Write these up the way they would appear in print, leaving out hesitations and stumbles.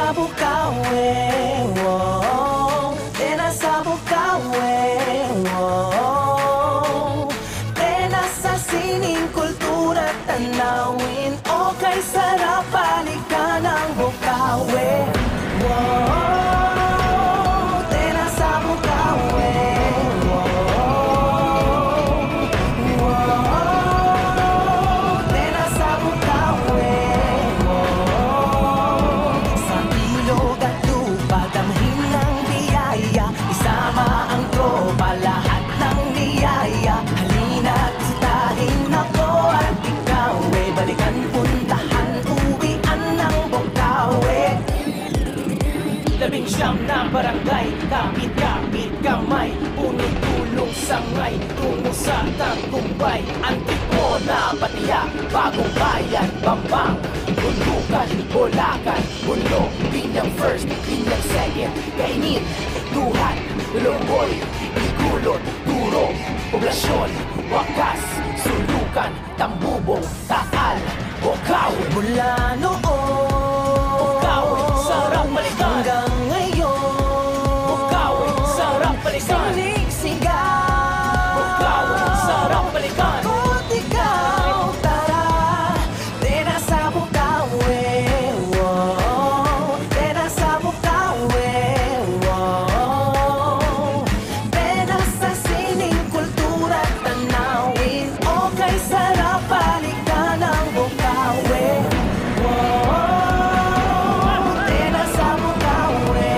nasa Bukawi, wow. De nasa Bukawi, wow. De nasa sining kultura tanawin. Okay, sarap balikan ang Bukawi, wow. De nasa Bukawi, wow. Wow. De nasa Bukawi, wow. Sa ilog at lupag ang hinang biyaya. Isama ang tropa, lahat ng niyaya. Halina't sitahin ako at ikaw, balikan, puntahan, uwian ng Bukawi. 11 na barangay, kapit-kapit kamay, punong tulong sangay, tungo sa Tagumpay. Antipona, Batia, Bagong Bayan, Bambang, Bundukan, Bulacan, Bunlo, Binyang First, Binyang Second, Kainit, Duhat, Longboy, Igulot, Turo, Poblasyon, Wakas, Sulukan, Tambubong, Taal, Bukawi. Mula noon, Bukawi, sarap balikan. Hanggang ngayon, Bukawi, sarap balikan. Sinig-sigaw, Bukawi, sarap balikan. Kung ikaw, tara, de nasa Bukawi, wow. De nasa Bukawi, wow. De nasa sining kultura tanawin. Okay, sarap balikan ang Bukawi, wow. De nasa Bukawi,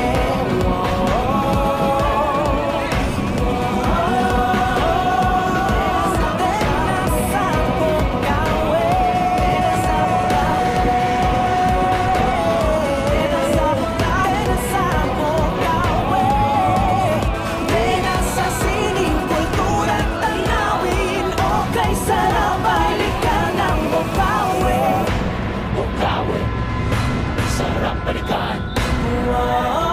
Bukawi, sarap balikan. Wow.